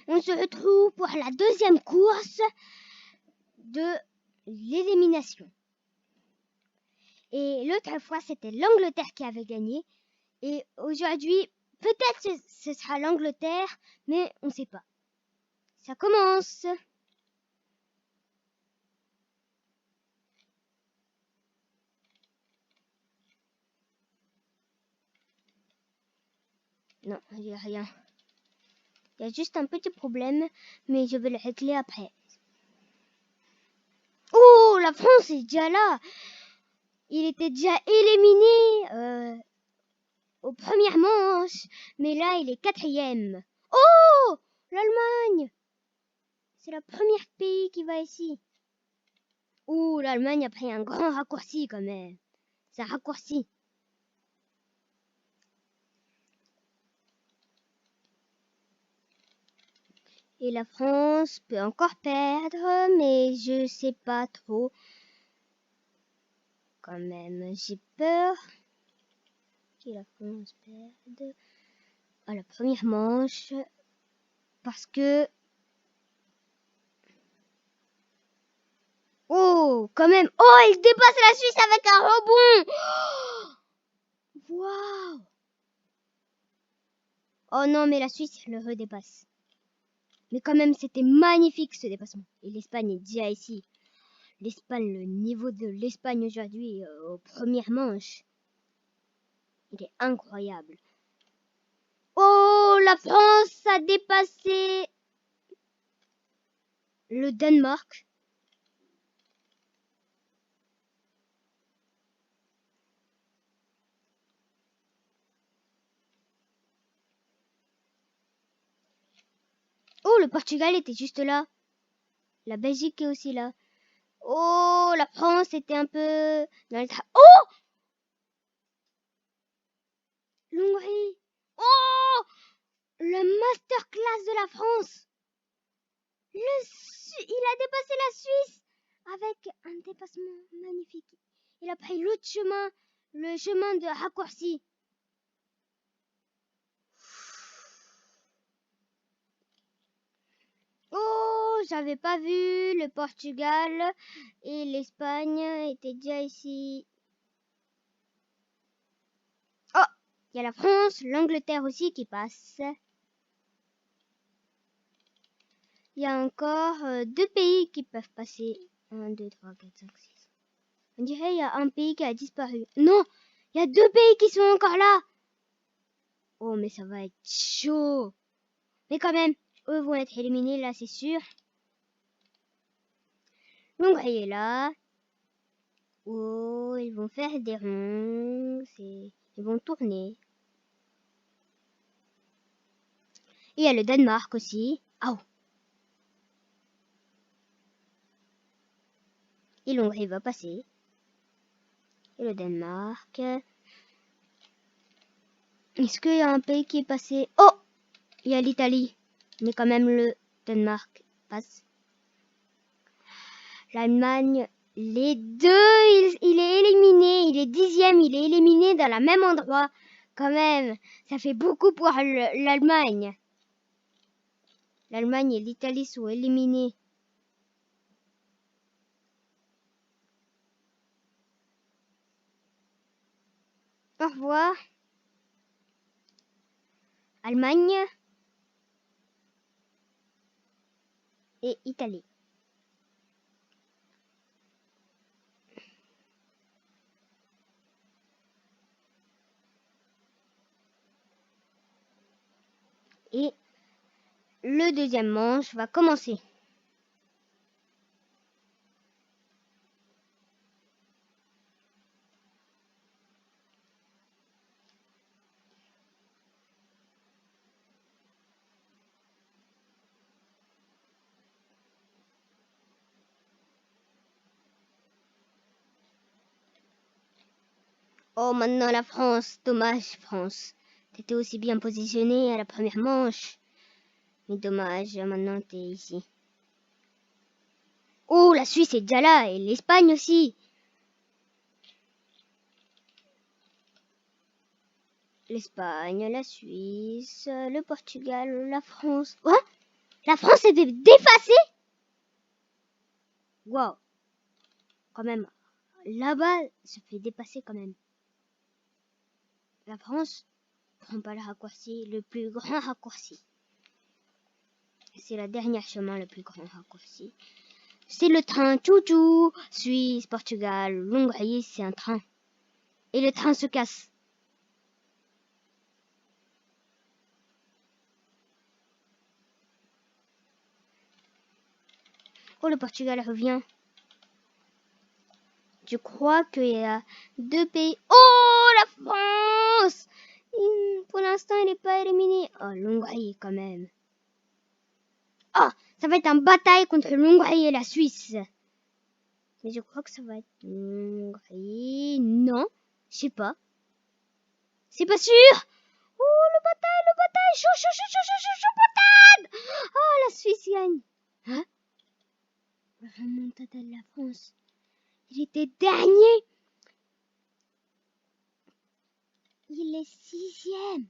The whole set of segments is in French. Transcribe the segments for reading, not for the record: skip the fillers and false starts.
On se retrouve pour la deuxième course de l'élimination. Et l'autre fois, c'était l'Angleterre qui avait gagné. Et aujourd'hui, peut-être ce sera l'Angleterre, mais on ne sait pas. Ça commence. Non, il n'y a rien. Il y a juste un petit problème, mais je vais le régler après. Oh, la France est déjà là. Il était déjà éliminé aux premières manches, mais là, il est 4e. Oh, l'Allemagne. C'est le premier pays qui va ici. Oh, l'Allemagne a pris un grand raccourci quand même. Ça raccourcit. Et la France peut encore perdre, mais je sais pas trop. Quand même, j'ai peur que la France perde à la première manche. Parce que... Oh, quand même. Oh, il dépasse la Suisse avec un rebond. Waouh. Oh non, mais la Suisse le redépasse. Mais quand même, c'était magnifique ce dépassement. Et l'Espagne est déjà ici. L'Espagne, le niveau de l'Espagne aujourd'hui aux premières manches, il est incroyable. Oh, la France a dépassé le Danemark. Oh, le Portugal était juste là. La Belgique est aussi là. Oh, la France était un peu dans le... Oh, l'Hongrie. Oh, le masterclass de la France. Il a dépassé la Suisse avec un dépassement magnifique. Il a pris l'autre chemin, le chemin de raccourci. Oh, j'avais pas vu le Portugal et l'Espagne étaient déjà ici. Oh, il y a la France, l'Angleterre aussi qui passe. Il y a encore 2 pays qui peuvent passer. 1, 2, 3, 4, 5, 6. On dirait qu'il y a un pays qui a disparu. Non, il y a 2 pays qui sont encore là. Oh, mais ça va être chaud. Mais quand même, eux vont être éliminés là, c'est sûr. L'Hongrie est là. Oh, ils vont faire des ronds. Ils vont tourner. Et il y a le Danemark aussi. Oh. Et l'Hongrie va passer. Et le Danemark. Est-ce qu'il y a un pays qui est passé? Oh, il y a l'Italie. Mais quand même, le Danemark passe. L'Allemagne, les deux, il est éliminé. Il est 10e, il est éliminé dans le même endroit. Quand même, ça fait beaucoup pour l'Allemagne. L'Allemagne et l'Italie sont éliminés. Au revoir. Allemagne et Italie. Et le deuxième manche va commencer. Oh, maintenant la France. Dommage, France. T'étais aussi bien positionné à la première manche. Mais dommage, maintenant t'es ici. Oh, la Suisse est déjà là et l'Espagne aussi. L'Espagne, la Suisse, le Portugal, la France. Quoi? La France s'est fait dépasser. Wow. Quand même. Là-bas, se fait dépasser quand même. La France prend pas le raccourci, le plus grand raccourci. C'est la dernière chemin le plus grand raccourci. C'est le train Tchou-Tchou. Suisse, Portugal, Hongrie, c'est un train. Et le train se casse. Oh, le Portugal revient. Je crois qu'il y a 2 pays. Oh, la France! Pour l'instant, elle n'est pas éliminée. Oh, l'Hongrie quand même. Oh, ça va être une bataille contre l'Hongrie et la Suisse. Mais je crois que ça va être l'Hongrie. Non, je sais pas. C'est pas sûr. Oh, le bataille. Chaud, patate. Oh, la Suisse gagne. Hein? La remontada de la France. Il était dernier. Il est 6e.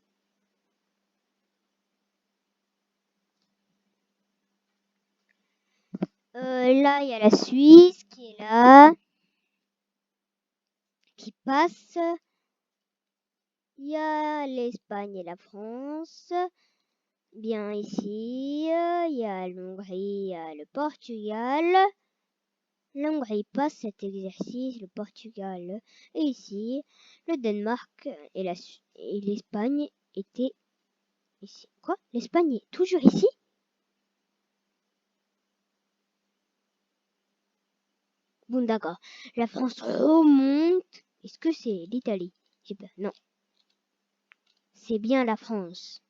Là, il y a la Suisse qui est là, qui passe. Il y a l'Espagne et la France. Bien ici, il y a l'Hongrie, il y a le Portugal. L'Hongrie passe cet exercice, le Portugal. Et ici, le Danemark et l'Espagne étaient ici. Quoi? L'Espagne est toujours ici? Bon, d'accord. La France remonte. Est-ce que c'est l'Italie? J'ai peur. Non. C'est bien la France.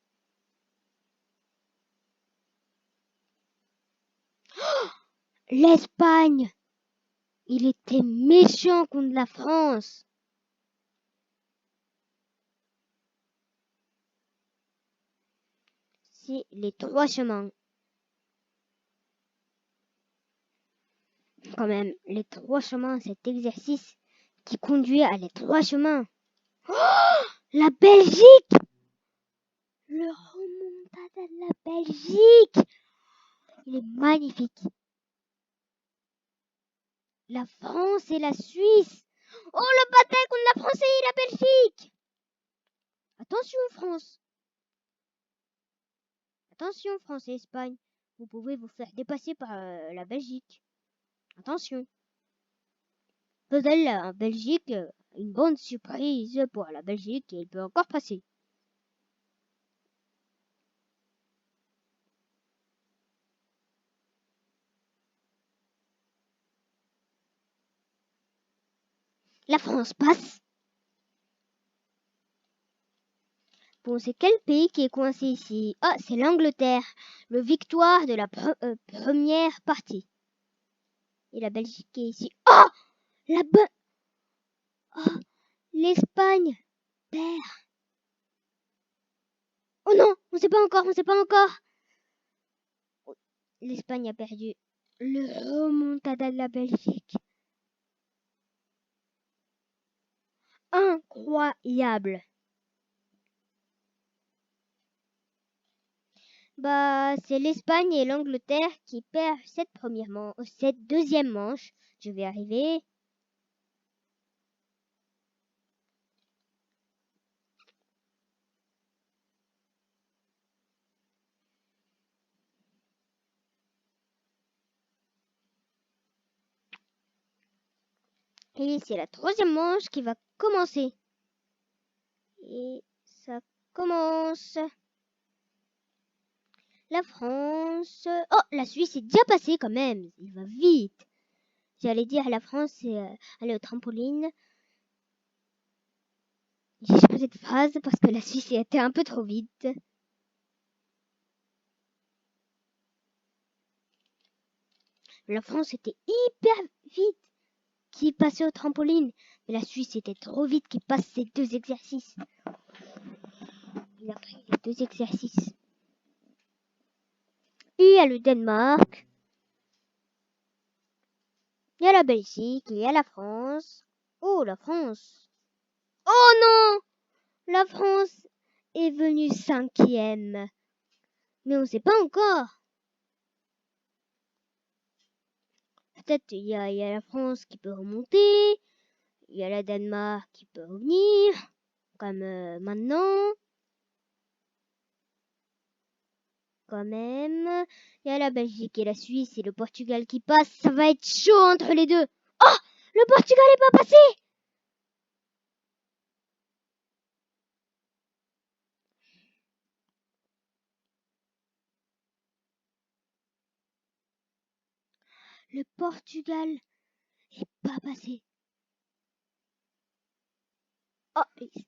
L'Espagne! Il était méchant contre la France. C'est les 3 chemins. Quand même, les 3 chemins, cet exercice qui conduit à les 3 chemins. Oh, la Belgique! Le remontada de la Belgique! Il est magnifique. La France et la Suisse. Oh, le bataille contre la France et la Belgique! Attention, France. Attention, France et Espagne. Vous pouvez vous faire dépasser par la Belgique. Attention. Peut-être la Belgique, une bonne surprise pour la Belgique et il peut encore passer. La France passe. Bon, c'est quel pays qui est coincé ici? Ah, c'est l'Angleterre. Le victoire de la première partie. Et la Belgique est ici. Oh, oh, l'Espagne perd. Oh non, on sait pas encore, on sait pas encore. Oh, l'Espagne a perdu. Le remontada de la Belgique. Incroyable. Bah, c'est l'Espagne et l'Angleterre qui perdent cette deuxième manche. Je vais arriver. Et c'est la troisième manche qui va commencer. Et ça commence. La France. Oh, la Suisse est déjà passée quand même. Il va vite. J'allais dire la France c'est aller au trampoline. J'ai choisi cette phrase parce que la Suisse était un peu trop vite. La France était hyper vite qui passait au trampoline. Mais la Suisse était trop vite qui passe ces 2 exercices. Il a pris les 2 exercices. Puis il y a le Danemark. Il y a la Belgique. Il y a la France. Oh, la France. Oh non! La France est venue 5e. Mais on ne sait pas encore. peut-être il y a la France qui peut remonter. Il y a la Danemark qui peut revenir. Comme maintenant. Quand même. Il y a la Belgique et la Suisse et le Portugal qui passent. Ça va être chaud entre les deux. Oh! Le Portugal est pas passé! Le Portugal est pas passé. Oh,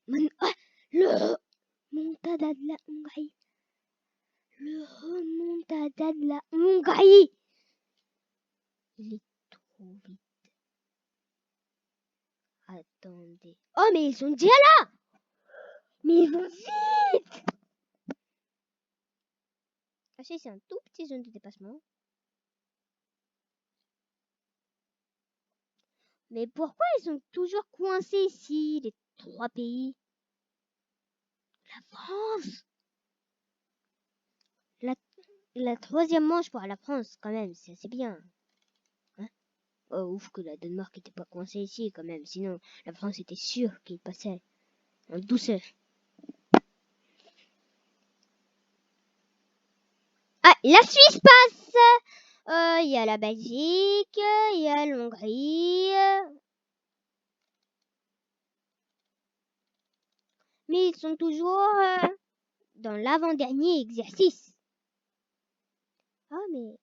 le remontada de la Hongrie. Le remontada de la Hongrie. Il est trop vite. Attendez. Oh, mais ils sont déjà là! Mais ils vont vite! Ah, c'est un tout petit zone de dépassement. Mais pourquoi ils sont toujours coincés ici, les trois pays? La France! La troisième manche pour la France, quand même, c'est assez bien. Hein? Oh, ouf que la Danemark n'était pas coincée ici, quand même. Sinon, la France était sûre qu'il passait en douceur. Ah, la Suisse passe! Il y a la Belgique, il y a l'Hongrie. Mais ils sont toujours dans l'avant-dernier exercice. Ah, mais...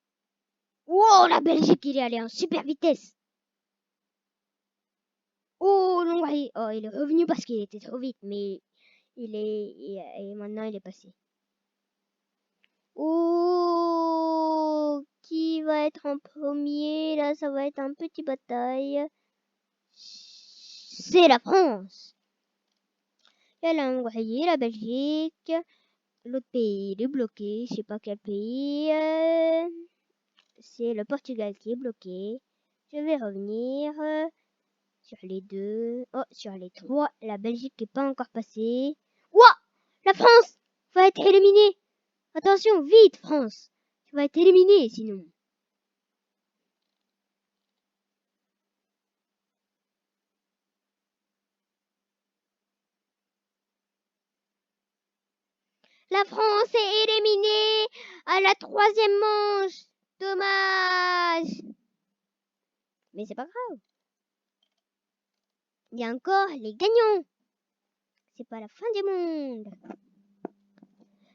Oh, la Belgique, il est allé en super vitesse. Oh, l'Hongrie. Oh, il est revenu parce qu'il était trop vite, mais et maintenant il est passé. Oh, qui va être en premier? Là, ça va être un petit bataille. C'est la France. Il y a la Hongrie, la Belgique. L'autre pays, il est bloqué. Je sais pas quel pays. C'est le Portugal qui est bloqué. Je vais revenir sur les deux. Oh, sur les trois. La Belgique n'est pas encore passée. Ouah! La France va être éliminée. Attention, vite, France. Tu vas être éliminée sinon. La France est éliminée à la troisième manche. Dommage. Mais c'est pas grave. Il y a encore les gagnants. C'est pas la fin du monde.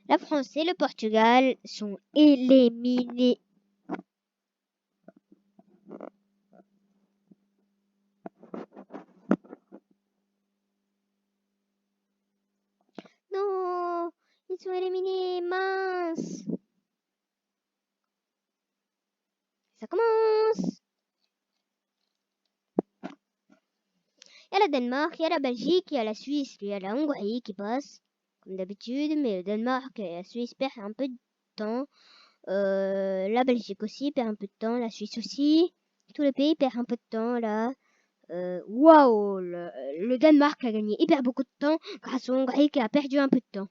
La France et le Portugal sont éliminés. Non, ils sont éliminés, mince. Ça commence. Il y a la Danemark, il y a la Belgique, il y a la Suisse, il y a la Hongrie qui passe, comme d'habitude, mais le Danemark et la Suisse perdent un peu de temps. La Belgique aussi perd un peu de temps, la Suisse aussi. Tous les pays perdent un peu de temps là. Waouh, le Danemark a gagné hyper beaucoup de temps grâce au Hongrie qui a perdu un peu de temps.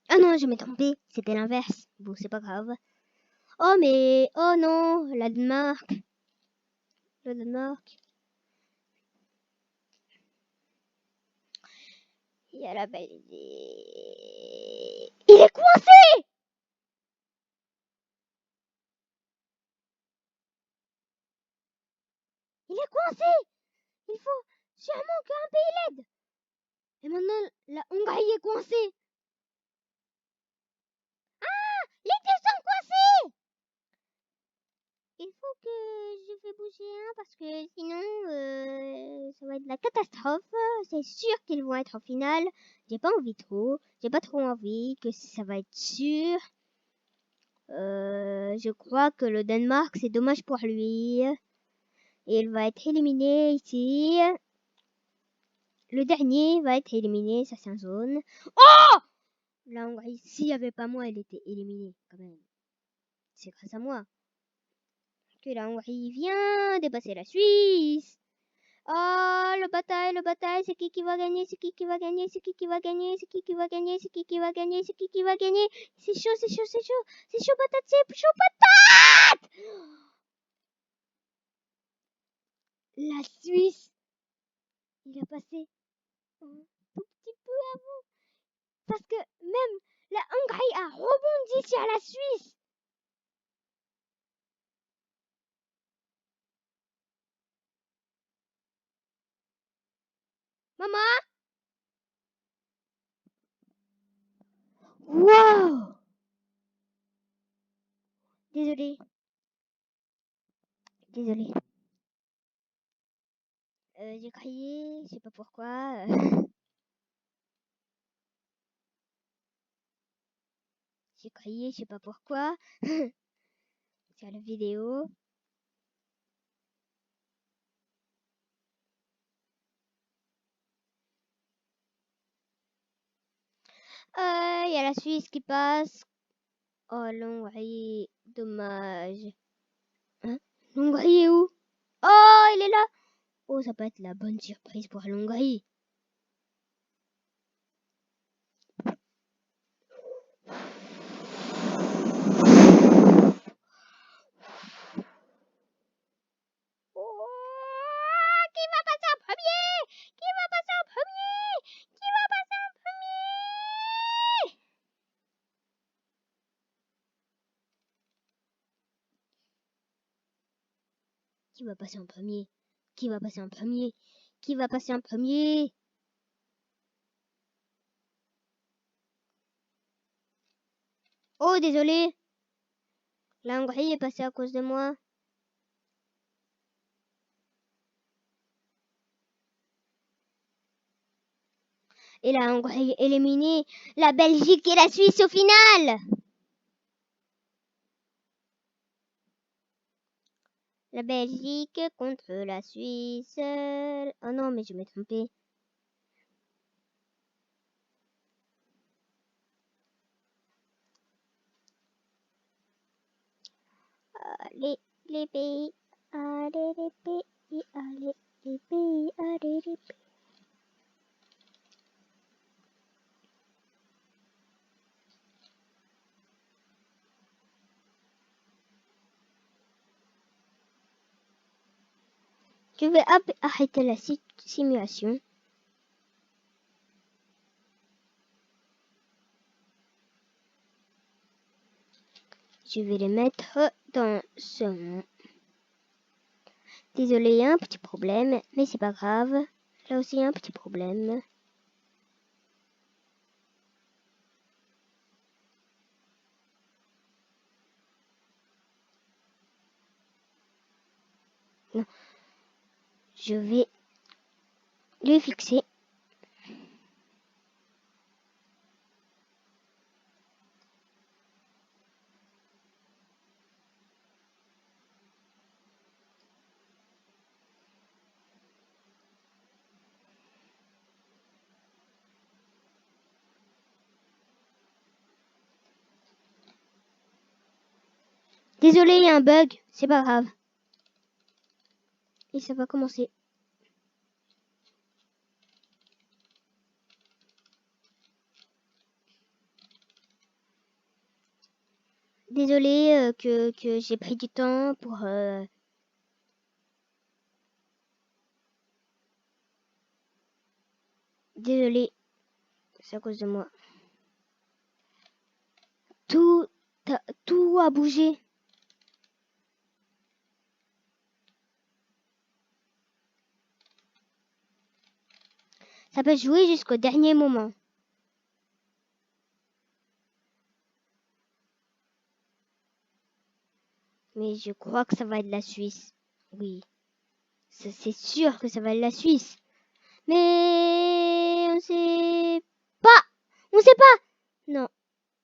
Ah non, je m'ai trompé, c'était l'inverse. Bon, c'est pas grave. Oh mais, oh non, la Danemark. Le Danemark. Il y a la Belgique. Il est coincé! Il est coincé! Il faut sûrement qu'un pays l'aide. Et maintenant, la Hongrie est coincée. Ah! Les deux sont coincés! Il faut que je fais bouger un parce que sinon ça va être la catastrophe. C'est sûr qu'ils vont être en finale. J'ai pas envie trop. J'ai pas trop envie que ça va être sûr. Je crois que le Danemark, c'est dommage pour lui. Et il va être éliminé ici. Le dernier va être éliminé, ça c'est un zone. Oh! La Hongrie, s'il n'y avait pas moi, elle était éliminée quand même. C'est grâce à moi que la Hongrie vient dépasser la Suisse. Oh, le bataille, c'est qui va gagner, c'est qui va gagner, c'est qui va gagner, c'est qui va gagner, c'est qui va gagner, c'est qui va gagner. C'est chaud, c'est chaud, c'est chaud, c'est chaud patate, c'est chaud patate. La Suisse, il a passé un tout petit peu avant. Parce que même la Hongrie a rebondi sur la Suisse. Maman? Wow! Désolée. Désolée. J'ai crié, je sais pas pourquoi. J'ai crié, je sais pas pourquoi. Sur la vidéo. Il y a la Suisse qui passe. Oh, l'Hongrie. Dommage. Hein? L'Hongrie est où? Oh, il est là. Oh, ça peut être la bonne surprise pour l'Hongrie. Oh, qui va passer en premier? Qui va passer en premier? Qui va passer en premier? Qui va passer en premier? Qui va passer en premier? Qui va passer en premier? Oh, désolé. La Hongrie est passée à cause de moi. Et la Hongrie éliminée la Belgique et la Suisse au final. La Belgique contre la Suisse. Oh non, mais je m'ai trompé. Allez, les pays. Allez, les pays. Allez, les pays. Allez, les pays. Je vais arrêter la simulation. Je vais les mettre dans ce monde. Désolé, il y a un petit problème, mais c'est pas grave. Là aussi, il y a un petit problème. Non. Je vais les fixer. Désolé, il y a un bug, c'est pas grave. Et ça va commencer. Désolé que j'ai pris du temps pour... Désolé, c'est à cause de moi. Tout a bougé. Ça peut jouer jusqu'au dernier moment. Mais je crois que ça va être la Suisse. Oui, c'est sûr que ça va être la Suisse. Mais on sait pas. On sait pas. Non,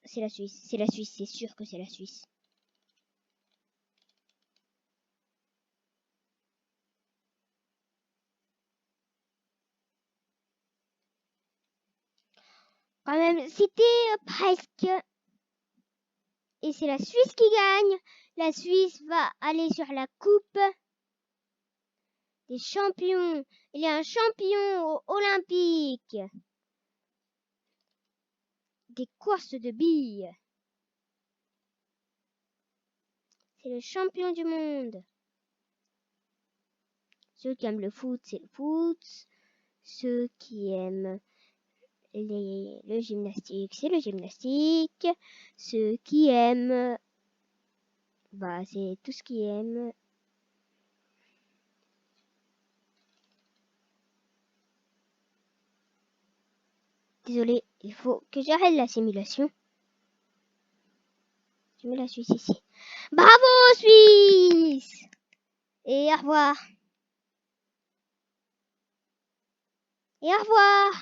c'est la Suisse. C'est la Suisse, c'est sûr que c'est la Suisse. Quand même, c'était presque. Et c'est la Suisse qui gagne. La Suisse va aller sur la coupe. Des champions. Il y a un champion olympique. Des courses de billes. C'est le champion du monde. Ceux qui aiment le foot, c'est le foot. Ceux qui aiment le gymnastique, c'est le gymnastique. Ceux qui aiment, c'est tout ce qui aime. Désolé, il faut que j'arrête la simulation. Je mets la Suisse ici. Bravo Suisse! Et au revoir. Et au revoir.